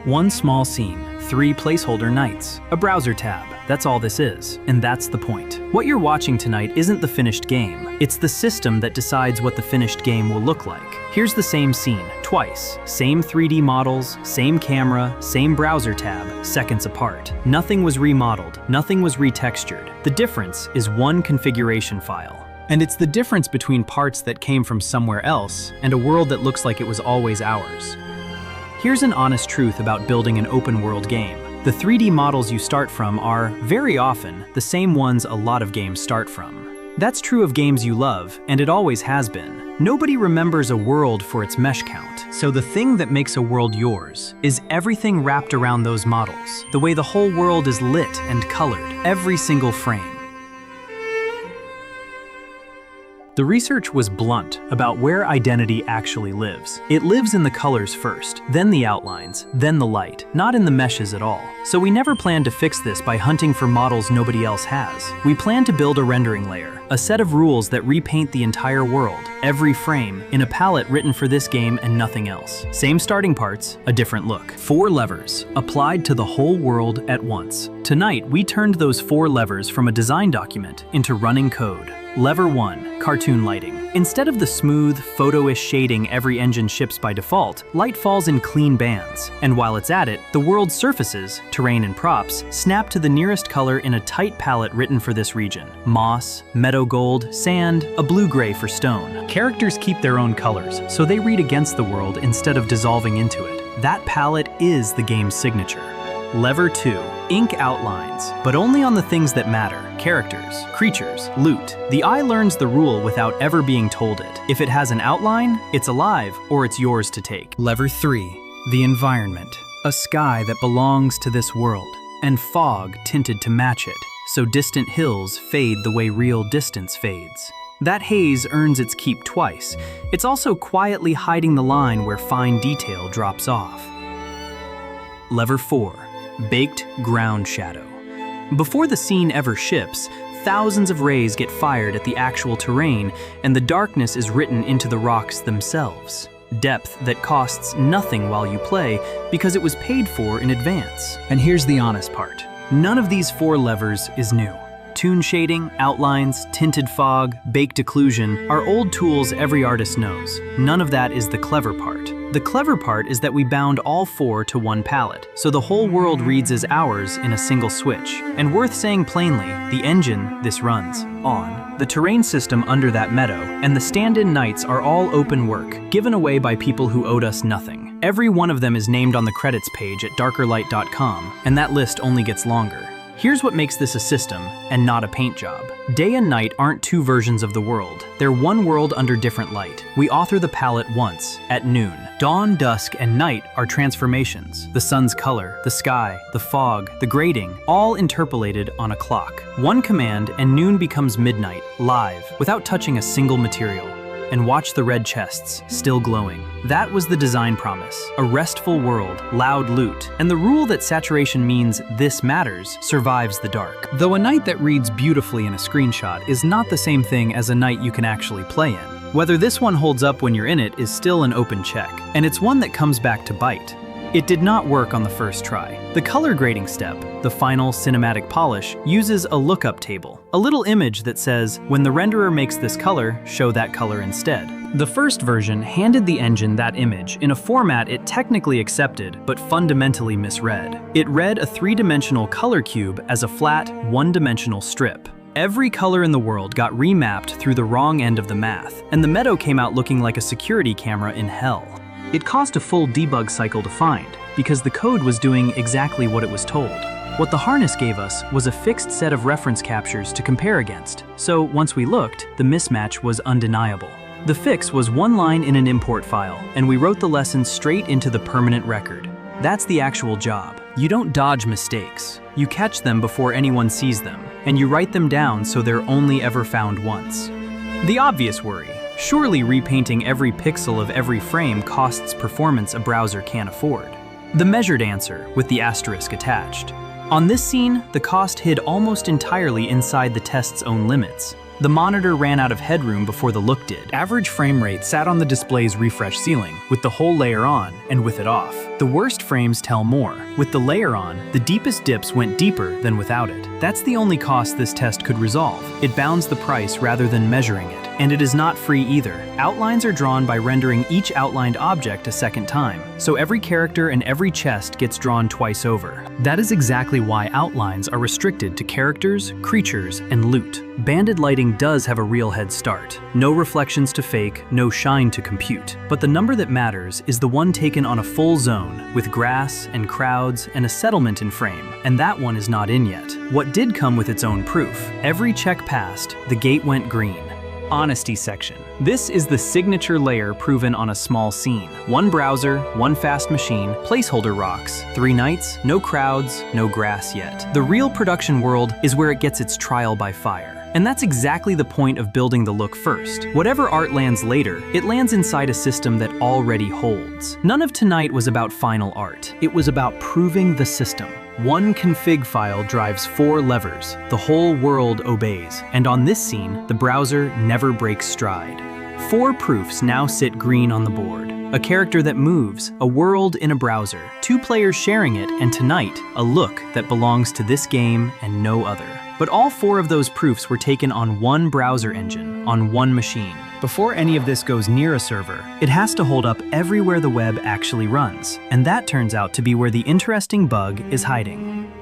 One small scene, 3 placeholder nights, a browser tab. That's all this is, and that's the point. What you're watching tonight isn't the finished game. It's the system that decides what the finished game will look like. Here's the same scene, twice. Same 3D models, same camera, same browser tab, seconds apart. Nothing was remodeled, nothing was retextured. The difference is one configuration file. And it's the difference between parts that came from somewhere else and a world that looks like it was always ours. Here's an honest truth about building an open-world game. The 3D models you start from are, very often, the same ones a lot of games start from. That's true of games you love, and it always has been. Nobody remembers a world for its mesh count. So the thing that makes a world yours is everything wrapped around those models. The way the whole world is lit and colored, every single frame. The research was blunt about where identity actually lives. It lives in the colors first, then the outlines, then the light, not in the meshes at all. So we never planned to fix this by hunting for models nobody else has. We planned to build a rendering layer, a set of rules that repaint the entire world, every frame, in a palette written for this game and nothing else. Same starting parts, a different look. 4 levers, applied to the whole world at once. Tonight, we turned those 4 levers from a design document into running code. Lever 1, cartoon lighting. Instead of the smooth, photo-ish shading every engine ships by default, light falls in clean bands. And while it's at it, the world's surfaces, terrain and props, snap to the nearest color in a tight palette written for this region. Moss, meadow gold, sand, a blue-gray for stone. Characters keep their own colors, so they read against the world instead of dissolving into it. That palette is the game's signature. Lever 2, ink outlines, but only on the things that matter. Characters, creatures, loot. The eye learns the rule without ever being told it. If it has an outline, it's alive or it's yours to take. Lever 3, the environment. A sky that belongs to this world, and fog tinted to match it, so distant hills fade the way real distance fades. That haze earns its keep twice. It's also quietly hiding the line where fine detail drops off. Lever 4, baked ground shadow. Before the scene ever ships, thousands of rays get fired at the actual terrain, and the darkness is written into the rocks themselves. Depth that costs nothing while you play because it was paid for in advance. And here's the honest part. None of these 4 levers is new. Toon shading, outlines, tinted fog, baked occlusion are old tools every artist knows. None of that is the clever part. The clever part is that we bound all 4 to one palette, so the whole world reads as ours in a single switch. And worth saying plainly, the engine this runs on, the terrain system under that meadow, and the stand-in nights are all open work, given away by people who owed us nothing. Every one of them is named on the credits page at darkerlight.com, and that list only gets longer. Here's what makes this a system, and not a paint job. Day and night aren't 2 versions of the world. They're one world under different light. We author the palette once, at noon. Dawn, dusk, and night are transformations. The sun's color, the sky, the fog, the grading, all interpolated on a clock. One command and noon becomes midnight, live, without touching a single material. And watch the red chests, still glowing. That was the design promise. A restful world, loud loot, and the rule that saturation means this matters survives the dark. Though a night that reads beautifully in a screenshot is not the same thing as a night you can actually play in. Whether this one holds up when you're in it is still an open check, and it's one that comes back to bite. It did not work on the first try. The color grading step, the final cinematic polish, uses a lookup table, a little image that says, when the renderer makes this color, show that color instead. The first version handed the engine that image in a format it technically accepted, but fundamentally misread. It read a 3-dimensional color cube as a flat, 1-dimensional strip. Every color in the world got remapped through the wrong end of the math, and the meadow came out looking like a security camera in hell. It cost a full debug cycle to find, because the code was doing exactly what it was told. What the harness gave us was a fixed set of reference captures to compare against, so once we looked, the mismatch was undeniable. The fix was one line in an import file, and we wrote the lesson straight into the permanent record. That's the actual job. You don't dodge mistakes. You catch them before anyone sees them, and you write them down so they're only ever found once. The obvious worry. Surely repainting every pixel of every frame costs performance a browser can't afford. The measured answer, with the asterisk attached. On this scene, the cost hid almost entirely inside the test's own limits. The monitor ran out of headroom before the look did. Average frame rate sat on the display's refresh ceiling, with the whole layer on and with it off. The worst frames tell more. With the layer on, the deepest dips went deeper than without it. That's the only cost this test could resolve. It bounds the price rather than measuring it. And it is not free either. Outlines are drawn by rendering each outlined object a second time, so every character and every chest gets drawn twice over. That is exactly why outlines are restricted to characters, creatures, and loot. Banded lighting does have a real head start. No reflections to fake, no shine to compute. But the number that matters is the one taken on a full zone, with grass and crowds and a settlement in frame, and that one is not in yet. What did come with its own proof? Every check passed, the gate went green. Honesty section. This is the signature layer proven on a small scene. One browser, one fast machine, placeholder rocks, 3 nights, no crowds, no grass yet. The real production world is where it gets its trial by fire. And that's exactly the point of building the look first. Whatever art lands later, it lands inside a system that already holds. None of tonight was about final art. It was about proving the system. One config file drives 4 levers. The whole world obeys. And on this scene, the browser never breaks stride. 4 proofs now sit green on the board. A character that moves, a world in a browser, 2 players sharing it, and tonight, a look that belongs to this game and no other. But all 4 of those proofs were taken on one browser engine, on one machine. Before any of this goes near a server, it has to hold up everywhere the web actually runs. And that turns out to be where the interesting bug is hiding.